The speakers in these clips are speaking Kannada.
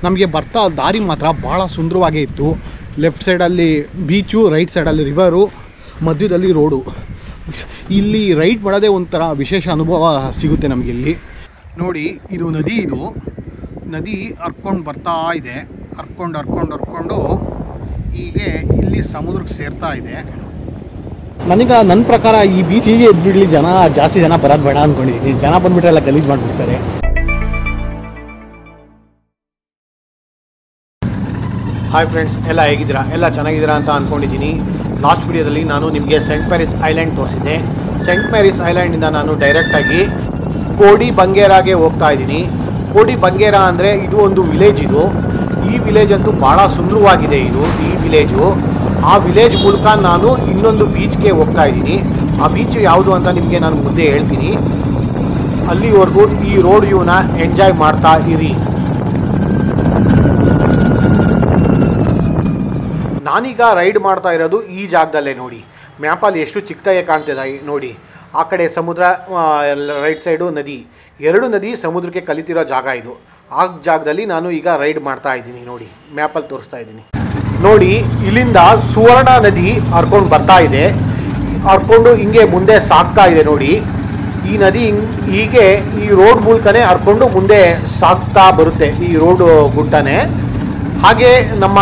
ನಮಗೆ ಬರ್ತಾ ದಾರಿ ಮಾತ್ರ ಭಾಳ ಸುಂದರವಾಗೇ ಇತ್ತು. ಲೆಫ್ಟ್ ಸೈಡಲ್ಲಿ ಬೀಚು, ರೈಟ್ ಸೈಡಲ್ಲಿ ರಿವರು, ಮಧ್ಯದಲ್ಲಿ ರೋಡು. ಇಲ್ಲಿ ರೈಡ್ ಮಾಡೋದೇ ಒಂಥರ ವಿಶೇಷ ಅನುಭವ ಸಿಗುತ್ತೆ ನಮಗಿಲ್ಲಿ. ನೋಡಿ, ಇದು ನದಿ ಹರ್ಕೊಂಡು ಬರ್ತಾ ಇದೆ. ಹರ್ಕೊಂಡು ಹೀಗೆ ಇಲ್ಲಿ ಸಮುದ್ರಕ್ಕೆ ಸೇರ್ತಾ ಇದೆ. ನನ್ನ ಪ್ರಕಾರ ಈ ಬೀಚಿಗೆ ಎದ್ಬಿಡ್ಲಿ, ಜಾಸ್ತಿ ಜನ ಬರೋದು ಬೇಡ ಅಂದ್ಕೊಂಡಿದ್ದೀನಿ. ಜನ ಬಂದುಬಿಟ್ರೆ ಎಲ್ಲ ಗಲೀಜು ಮಾಡಿಬಿಡ್ತಾರೆ. ಹಾಯ್ ಫ್ರೆಂಡ್ಸ್, ಎಲ್ಲ ಹೇಗಿದ್ದೀರಾ? ಎಲ್ಲ ಚೆನ್ನಾಗಿದ್ದೀರಾ ಅಂತ ಅಂದ್ಕೊಂಡಿದ್ದೀನಿ. ಲಾಸ್ಟ್ ವಿಡಿಯೋದಲ್ಲಿ ನಾನು ನಿಮಗೆ ಸೆಂಟ್ ಮ್ಯಾರೀಸ್ ಐಲ್ಯಾಂಡ್ ತೋರಿಸಿದ್ದೆ. ಸೆಂಟ್ ಮ್ಯಾರೀಸ್ ಐಲ್ಯಾಂಡಿಂದ ನಾನು ಡೈರೆಕ್ಟಾಗಿ ಕೋಡಿ ಬಂಗೇರಾಗೆ ಹೋಗ್ತಾ ಇದ್ದೀನಿ. ಕೋಡಿ ಬಂಗೇರ ಅಂದರೆ ಇದು ಒಂದು ವಿಲೇಜ್. ಈ ವಿಲೇಜ್ ಅಂತೂ ಭಾಳ ಸುಂದರವಾಗಿದೆ. ಈ ವಿಲೇಜು, ಆ ವಿಲೇಜ್ ಮೂಲಕ ನಾನು ಇನ್ನೊಂದು ಬೀಚ್ಗೆ ಹೋಗ್ತಾ ಇದ್ದೀನಿ. ಆ ಬೀಚ್ ಯಾವುದು ಅಂತ ನಿಮಗೆ ನಾನು ಮುಂದೆ ಹೇಳ್ತೀನಿ. ಅಲ್ಲಿವರೆಗೂ ಈ ರೋಡ್ ವ್ಯೂನ ಎಂಜಾಯ್ ಮಾಡ್ತಾ ಇರಿ. ನಾನೀಗ ರೈಡ್ ಮಾಡ್ತಾ ಇರೋದು ಈ ಜಾಗದಲ್ಲೇ. ನೋಡಿ, ಮ್ಯಾಪಲ್ಲಿ ಎಷ್ಟು ಚಿಕ್ಕದಾಗೆ ಕಾಣ್ತಿದೆ ನೋಡಿ. ಆ ಕಡೆ ಸಮುದ್ರ, ರೈಟ್ ಸೈಡು ನದಿ, ಎರಡು ನದಿ ಸಮುದ್ರಕ್ಕೆ ಕಲಿತಿರೋ ಜಾಗ ಇದು. ಆ ಜಾಗದಲ್ಲಿ ನಾನು ಈಗ ರೈಡ್ ಮಾಡ್ತಾ ಇದ್ದೀನಿ. ನೋಡಿ, ಮ್ಯಾಪಲ್ಲಿ ತೋರಿಸ್ತಾ ಇದ್ದೀನಿ. ನೋಡಿ, ಇಲ್ಲಿಂದ ಸುವರ್ಣ ನದಿ ಹರ್ಕೊಂಡು ಬರ್ತಾ ಇದೆ. ಹರ್ಕೊಂಡು ಹಿಂಗೆ ಮುಂದೆ ಸಾಗ್ತಾ ಇದೆ. ನೋಡಿ, ಈ ನದಿ ಹೀಗೆ ಈ ರೋಡ್ ಮೂಲಕನೇ ಹರ್ಕೊಂಡು ಮುಂದೆ ಸಾಗ್ತಾ ಬರುತ್ತೆ. ಈ ರೋಡ್ ಗುಡ್ಡನೇ. ಹಾಗೆ ನಮ್ಮ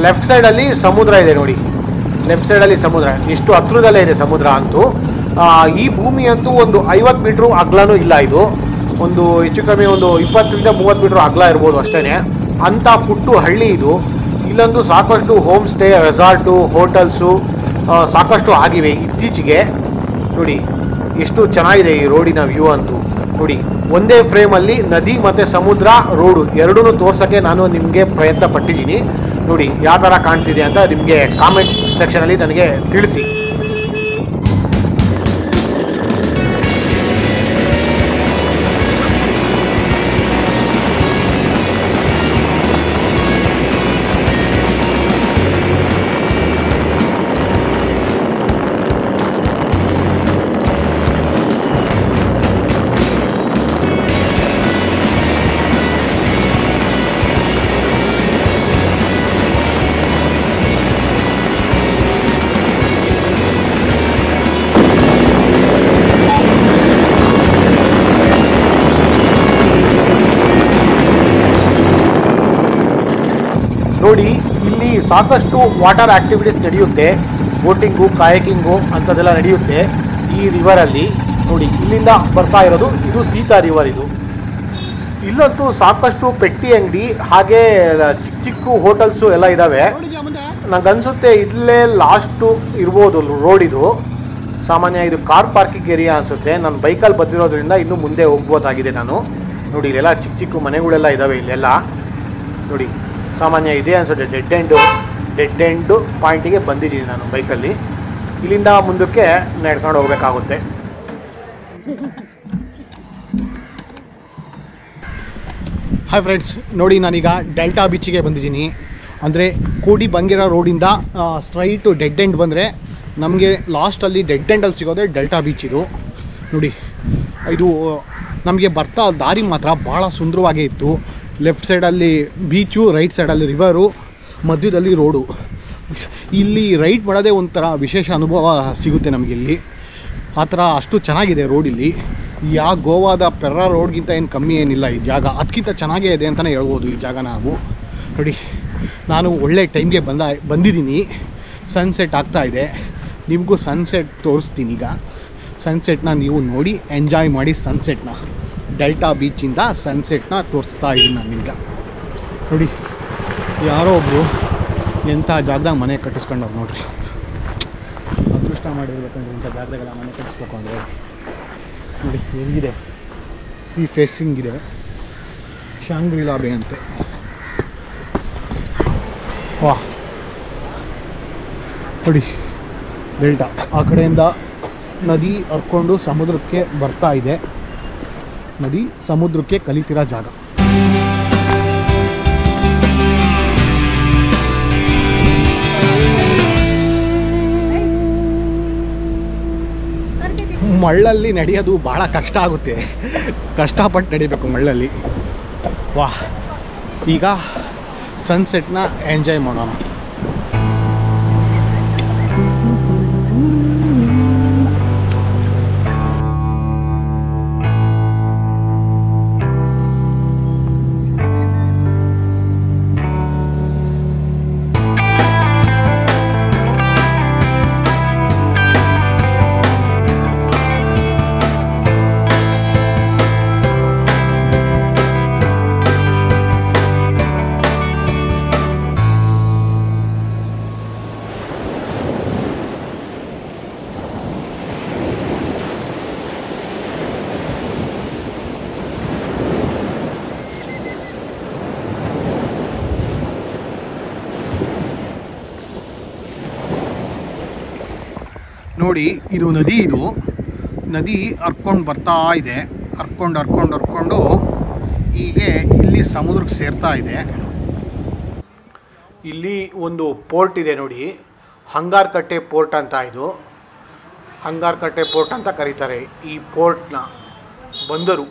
ಲೆಫ್ಟ್ ಸೈಡಲ್ಲಿ ಸಮುದ್ರ ಇದೆ. ನೋಡಿ, ಲೆಫ್ಟ್ ಸೈಡಲ್ಲಿ ಸಮುದ್ರ, ಎಷ್ಟು ಹತ್ರದಲ್ಲೇ ಇದೆ ಸಮುದ್ರ ಅಂತೂ. ಈ ಭೂಮಿ ಅಂತೂ ಒಂದು 50 ಮೀಟ್ರು ಅಗಲನೂ ಇಲ್ಲ. ಇದು ಒಂದು ಹೆಚ್ಚು ಕಮ್ಮಿ ಒಂದು 20ರಿಂದ 30 ಮೀಟ್ರ್ ಅಗಲ ಇರ್ಬೋದು ಅಷ್ಟೇ. ಅಂಥ ಪುಟ್ಟು ಹಳ್ಳಿ ಇದು. ಇಲ್ಲೊಂದು ಸಾಕಷ್ಟು ಹೋಮ್ ಸ್ಟೇ, ರೆಸಾರ್ಟು, ಹೋಟೆಲ್ಸು ಸಾಕಷ್ಟು ಆಗಿವೆ ಇತ್ತೀಚೆಗೆ. ನೋಡಿ, ಎಷ್ಟು ಚೆನ್ನಾಗಿದೆ ಈ ರೋಡಿನ ವ್ಯೂ ಅಂತೂ. ನೋಡಿ, ಒಂದೇ ಫ್ರೇಮಲ್ಲಿ ನದಿ ಮತ್ತು ಸಮುದ್ರ, ರೋಡು ಎರಡೂ ತೋರ್ಸೋಕ್ಕೆ ನಾನು ನಿಮಗೆ ಪ್ರಯತ್ನ ಪಟ್ಟಿದ್ದೀನಿ. ನೋಡಿ, ಯಾವ ಥರ ಕಾಣ್ತಿದೆ ಅಂತ ನಿಮಗೆ ಕಾಮೆಂಟ್ ಸೆಕ್ಷನಲ್ಲಿ ನನಗೆ ತಿಳಿಸಿ. ನೋಡಿ, ಇಲ್ಲಿ ಸಾಕಷ್ಟು ವಾಟರ್ ಆ್ಯಕ್ಟಿವಿಟೀಸ್ ನಡೆಯುತ್ತೆ. ಬೋಟಿಂಗು, ಕಾಯಕಿಂಗು ಅಂಥದ್ದೆಲ್ಲ ನಡೆಯುತ್ತೆ ಈ ರಿವರಲ್ಲಿ. ನೋಡಿ, ಇಲ್ಲಿಂದ ಬರ್ತಾ ಇರೋದು ಇದು ಸೀತಾ ರಿವರ್. ಇಲ್ಲಂತೂ ಸಾಕಷ್ಟು ಪೆಟ್ಟಿ ಅಂಗಡಿ ಹಾಗೆ ಚಿಕ್ಕ ಹೋಟೆಲ್ಸು ಎಲ್ಲ ಇದ್ದಾವೆ. ನನಗನ್ಸುತ್ತೆ ಇಲ್ಲೇ ಲಾಸ್ಟು ಇರ್ಬೋದು ರೋಡ್ ಇದು. ಸಾಮಾನ್ಯ ಇದು ಕಾರ್ ಪಾರ್ಕಿಂಗ್ ಏರಿಯಾ ಅನಿಸುತ್ತೆ. ನಾನು ಬೈಕಲ್ಲಿ ಬಂದಿರೋದ್ರಿಂದ ಇನ್ನೂ ಮುಂದೆ ಹೋಗ್ಬೋದಾಗಿದೆ ನಾನು. ನೋಡಿ, ಇಲ್ಲೆಲ್ಲ ಚಿಕ್ಕ ಮನೆಗಳೆಲ್ಲ ಇದ್ದಾವೆ ಇಲ್ಲೆಲ್ಲ. ನೋಡಿ, ಸಾಮಾನ್ಯ ಇದೆ ಅನಿಸುತ್ತೆ. ಡೆಡ್ ಎಂಡ್ ಪಾಯಿಂಟಿಗೆ ಬಂದಿದ್ದೀನಿ ನಾನು ಬೈಕಲ್ಲಿ. ಇಲ್ಲಿಂದ ಮುಂದಕ್ಕೆ ನಡ್ಕೊಂಡು ಹೋಗಬೇಕಾಗುತ್ತೆ. ಹಾಯ್ ಫ್ರೆಂಡ್ಸ್, ನೋಡಿ, ನಾನೀಗ ಡೆಲ್ಟಾ ಬೀಚಿಗೆ ಬಂದಿದ್ದೀನಿ. ಅಂದರೆ ಕೋಡಿ ಬಂಗೇರ ರೋಡಿಂದ ಸ್ಟ್ರೈಟು ಡೆಡ್ ಎಂಡ್ ಬಂದರೆ ನಮಗೆ ಲಾಸ್ಟಲ್ಲಿ ಡೆಡ್ ಎಂಡಲ್ಲಿ ಸಿಗೋದೇ ಡೆಲ್ಟಾ ಬೀಚ್ ಇದು. ನೋಡಿ, ಇದು ನಮಗೆ ಬರ್ತಾ ದಾರಿ ಮಾತ್ರ ಭಾಳ ಸುಂದರವಾಗೇ ಇತ್ತು. ಲೆಫ್ಟ್ ಸೈಡಲ್ಲಿ ಬೀಚು, ರೈಟ್ ಸೈಡಲ್ಲಿ ರಿವರು, ಮಧ್ಯದಲ್ಲಿ ರೋಡು. ಇಲ್ಲಿ ರೈಡ್ ಮಾಡೋದೇ ಒಂಥರ ವಿಶೇಷ ಅನುಭವ ಸಿಗುತ್ತೆ ನಮಗಿಲ್ಲಿ. ಆ ಥರ ಅಷ್ಟು ಚೆನ್ನಾಗಿದೆ ರೋಡಿಲ್ಲಿ. ಯಾವ ಗೋವಾದ ಪೆರ್ರಾ ರೋಡ್ಗಿಂತ ಏನು ಕಮ್ಮಿ ಏನಿಲ್ಲ ಈ ಜಾಗ. ಅದಕ್ಕಿಂತ ಚೆನ್ನಾಗೇ ಇದೆ ಅಂತಲೇ ಹೇಳ್ಬೋದು ಈ ಜಾಗ ನಾವು. ನೋಡಿ, ನಾನು ಒಳ್ಳೆ ಟೈಮ್ಗೆ ಬಂದಿದ್ದೀನಿ. ಸನ್ಸೆಟ್ ಆಗ್ತಾಯಿದೆ. ನಿಮಗೂ ಸನ್ಸೆಟ್ ತೋರಿಸ್ತೀನಿ ಈಗ. ಸನ್ಸೆಟ್ನ ನೀವು ನೋಡಿ ಎಂಜಾಯ್ ಮಾಡಿ. ಸನ್ಸೆಟ್ನ ಡೆಲ್ಟಾ ಬೀಚಿಂದ ಸನ್ಸೆಟ್ನ ತೋರಿಸ್ತಾ ಇದ್ದೀನಿ ನಾನು ನಿಮ್ಗೆ. ನೋಡಿ, ಯಾರೋ ಒಬ್ಬರು ಎಂಥ ಜಾಗದಾಗ ಮನೆ ಕಟ್ಟಿಸ್ಕೊಂಡವ್ರು ನೋಡ್ರಿ. ಅದೃಷ್ಟ ಮಾಡಿರ್ಬೇಕಂದ್ರೆ ಇಂಥ ಜಾಗದಾಗೆಲ್ಲ ಮನೆ ಕಟ್ಟಿಸ್ಬೇಕು ಅಂದರೆ. ನೋಡಿ, ಹೆಂಗಿದೆ, ಸೀ ಫೇಸಿಂಗ್ ಇದೆ. ಶಾಂಗ್ರಿಲಾ ಬೇ ಅಂತೆ. ವಾಹ್, ನೋಡಿ ಡೆಲ್ಟಾ. ಆ ಕಡೆಯಿಂದ ನದಿ ಹರ್ಕೊಂಡು ಸಮುದ್ರಕ್ಕೆ ಬರ್ತಾ ಇದೆ. ನದಿ ಸಮುದ್ರಕ್ಕೆ ಕಲಿತಿರೋ ಜಾಗ. ಮಳ್ಳಲ್ಲಿ ನಡೆಯೋದು ಭಾಳ ಕಷ್ಟ ಆಗುತ್ತೆ. ಕಷ್ಟಪಟ್ಟು ನಡಿಬೇಕು ಮಳ್ಳಲ್ಲಿ. ವಾಹ್, ಈಗ ಸನ್ಸೆಟ್ನ ಎಂಜಾಯ್ ಮಾಡೋಣ. ನೋಡಿ, ಇದು ನದಿ ಹರ್ಕೊಂಡು ಬರ್ತಾ ಇದೆ. ಹರ್ಕೊಂಡು ಹೀಗೆ ಇಲ್ಲಿ ಸಮುದ್ರಕ್ಕೆ ಸೇರ್ತಾ ಇದೆ. ಇಲ್ಲಿ ಒಂದು ಪೋರ್ಟ್ ಇದೆ ನೋಡಿ, ಹಂಗಾರಕಟ್ಟೆ ಪೋರ್ಟ್ ಅಂತ. ಇದು ಹಂಗಾರಕಟ್ಟೆ ಪೋರ್ಟ್ ಅಂತ ಕರೀತಾರೆ ಈ ಪೋರ್ಟ್ನ, ಬಂದರು.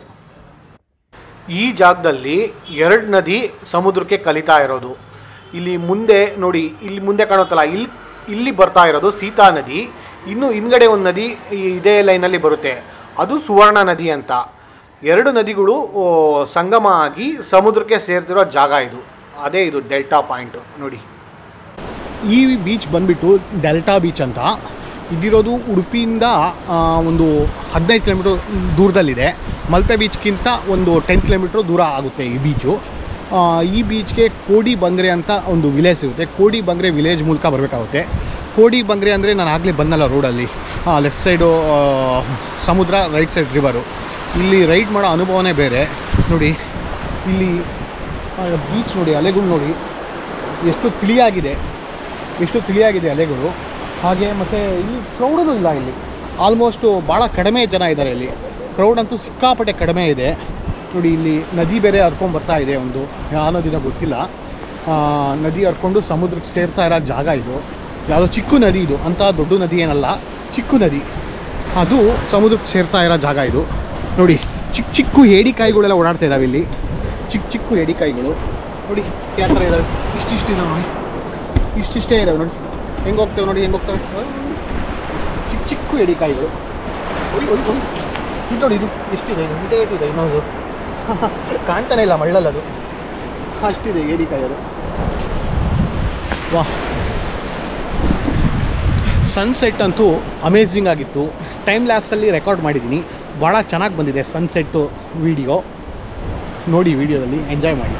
ಈ ಜಾಗದಲ್ಲಿ 2 ನದಿ ಸಮುದ್ರಕ್ಕೆ ಕಲಿತಾ ಇರೋದು. ಇಲ್ಲಿ ಮುಂದೆ ನೋಡಿ, ಇಲ್ಲಿ ಮುಂದೆ ಕಾಣುತ್ತಲ್ಲ, ಇಲ್ಲಿ ಬರ್ತಾ ಇರೋದು ಸೀತಾ ನದಿ. ಇನ್ನು ಹಿಂದ್ಗಡೆ ಒಂದು ನದಿ ಇದೇ ಲೈನಲ್ಲಿ ಬರುತ್ತೆ, ಅದು ಸುವರ್ಣ ನದಿ ಅಂತ. 2 ನದಿಗಳು ಸಂಗಮ ಆಗಿ ಸಮುದ್ರಕ್ಕೆ ಸೇರ್ತಿರೋ ಜಾಗ ಇದು. ಅದೇ ಇದು ಡೆಲ್ಟಾ ಪಾಯಿಂಟು ನೋಡಿ. ಈ ಬೀಚ್ ಬಂದ್ಬಿಟ್ಟು ಡೆಲ್ಟಾ ಬೀಚ್ ಅಂತ. ಇದಿರೋದು ಉಡುಪಿಯಿಂದ ಒಂದು 15 ಕಿಲೋಮೀಟ್ರ್ ದೂರದಲ್ಲಿದೆ. ಮಲ್ಪೆ ಬೀಚ್ಗಿಂತ ಒಂದು 10 ಕಿಲೋಮೀಟ್ರ್ ದೂರ ಆಗುತ್ತೆ ಈ ಬೀಚು. ಈ ಬೀಚ್ಗೆ ಕೋಡಿ ಬಂಗ್ರೆ ಅಂತ ಒಂದು ವಿಲೇಜ್ ಸಿಗುತ್ತೆ. ಕೋಡಿ ಬಂಗ್ರೆ ವಿಲೇಜ್ ಮೂಲಕ ಬರಬೇಕಾಗುತ್ತೆ. ಕೋಡಿ ಬಂಗ್ರೆ ಅಂದರೆ ನಾನು ಆಗಲೇ ಬಂದಲ್ಲ ರೋಡಲ್ಲಿ, ಲೆಫ್ಟ್ ಸೈಡು ಸಮುದ್ರ, ರೈಟ್ ಸೈಡ್ ರಿವರು. ಇಲ್ಲಿ ರೈಡ್ ಮಾಡೋ ಅನುಭವನೇ ಬೇರೆ ನೋಡಿ. ಇಲ್ಲಿ ಬೀಚ್ ನೋಡಿ, ಅಲೆಗಳು ನೋಡಿ ಎಷ್ಟು ತಿಳಿಯಾಗಿದೆ ಅಲೆಗಳು. ಹಾಗೆ ಮತ್ತು ಇಲ್ಲಿ ಕ್ರೌಡೂ ಇಲ್ಲ. ಇಲ್ಲಿ ಆಲ್ಮೋಸ್ಟು ಭಾಳ ಕಡಿಮೆ ಜನ ಇದ್ದಾರೆ. ಇಲ್ಲಿ ಕ್ರೌಡ್ ಅಂತೂ ಸಿಕ್ಕಾಪಟ್ಟೆ ಕಡಿಮೆ ಇದೆ ನೋಡಿ. ಇಲ್ಲಿ ನದಿ ಬೇರೆ ಹರ್ಕೊಂಡ್ಬರ್ತಾ ಇದೆ, ಒಂದು ಯಾವ ನದಿನ ಗೊತ್ತಿಲ್ಲ. ನದಿ ಹರ್ಕೊಂಡು ಸಮುದ್ರಕ್ಕೆ ಸೇರ್ತಾ ಇರೋ ಜಾಗ ಇದು. ಯಾವುದೋ ಚಿಕ್ಕ ನದಿ ಇದು, ಅಂಥ ದೊಡ್ಡ ನದಿ ಏನಲ್ಲ, ಚಿಕ್ಕ ನದಿ. ಅದು ಸಮುದ್ರಕ್ಕೆ ಸೇರ್ತಾ ಇರೋ ಜಾಗ ಇದು ನೋಡಿ. ಚಿಕ್ಕ ಏಡಿಕಾಯಿಗಳೆಲ್ಲ ಓಡಾಡ್ತಾ ಇದ್ದಾವೆ ಇಲ್ಲಿ. ಚಿಕ್ಕ ಏಡಿಕಾಯಿಗಳು ನೋಡಿ ಯಾವ ಥರ ಇದ್ದಾವೆ. ಇಷ್ಟಿದ್ದಾವೆ ನೋಡಿ, ಇಷ್ಟೇ ಇದ್ದಾವೆ ನೋಡಿ. ಹೆಂಗೆ ಹೋಗ್ತವೆ ಚಿಕ್ಕ ಏಡಿಕಾಯಿಗಳು. ಇದು ನೋಡಿ, ಇದು ಎಷ್ಟಿದೆ, ಇದೆ ಇನ್ನೊಂದು ಕಾಣ್ತಾನೆ ಇಲ್ಲ ಮಳ್ಳಲ್ಲದು, ಅಷ್ಟಿದೆ ಏಡಿಕಾಯಿ ಅದು. ವಾಹ್, ಸನ್ಸೆಟ್ ಅಂತೂ ಅಮೇಝಿಂಗ್ ಆಗಿತ್ತು. ಟೈಮ್ ಲ್ಯಾಪ್ಸಲ್ಲಿ ರೆಕಾರ್ಡ್ ಮಾಡಿದ್ದೀನಿ, ಭಾಳ ಚೆನ್ನಾಗಿ ಬಂದಿದೆ ಸನ್ಸೆಟ್ಟು ವಿಡಿಯೋ. ನೋಡಿ, ವಿಡಿಯೋದಲ್ಲಿ ಎಂಜಾಯ್ ಮಾಡಿ.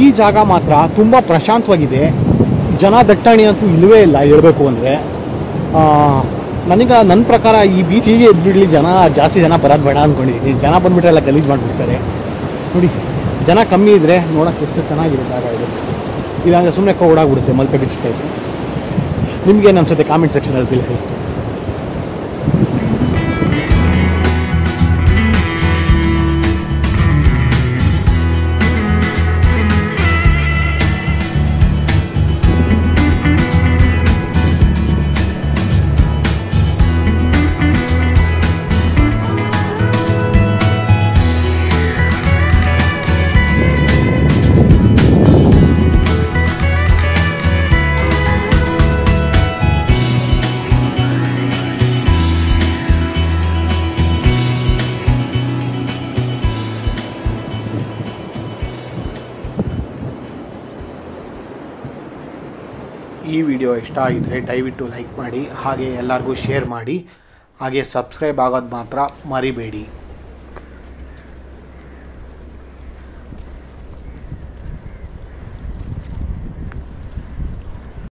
ಈ ಜಾಗ ಮಾತ್ರ ತುಂಬ ಪ್ರಶಾಂತವಾಗಿದೆ. ಜನ ದಟ್ಟಣೆ ಅಂತೂ ಇಲ್ಲವೇ ಇಲ್ಲ ಹೇಳಬೇಕು ಅಂದರೆ. ನನ್ನ ಪ್ರಕಾರ ಈ ಬೀಚಿಗೆ ಎದ್ಬಿಡಲಿ, ಜಾಸ್ತಿ ಜನ ಬರೋದು ಬೇಡ ಅಂದ್ಕೊಂಡಿದ್ದೀನಿ. ಜನ ಬಂದುಬಿಟ್ರೆ ಎಲ್ಲ ಗಲೀಜು ಮಾಡಿಬಿಡ್ತಾರೆ ನೋಡಿ. ಜನ ಕಮ್ಮಿ ಇದ್ದರೆ ನೋಡೋಕ್ಕೆ ಎಷ್ಟು ಚೆನ್ನಾಗಿದೆ ಜಾಗ ಇದು. ಇಲ್ಲಾಂದರೆ ಸುಮ್ಮನೆ ಓಡಾಗ್ಬಿಡುತ್ತೆ ಮಲ್ಪೆ ಬೀಚ್ ಟೈಪ್. ನಿಮಗೇನು ಅನ್ಸುತ್ತೆ ಕಾಮೆಂಟ್ ಸೆಕ್ಷನಲ್ಲಿ ತಿಳಿಸಿ. ಈ ವಿಡಿಯೋ ಇಷ್ಟ ಆಗಿದ್ರೆ ದಯವಿಟ್ಟು ಲೈಕ್ ಮಾಡಿ, ಹಾಗೆ ಎಲ್ಲರಿಗೂ ಶೇರ್ ಮಾಡಿ, ಹಾಗೆ ಸಬ್ಸ್ಕ್ರೈಬ್ ಆಗೋದು ಮಾತ್ರ ಮರಿಬೇಡಿ.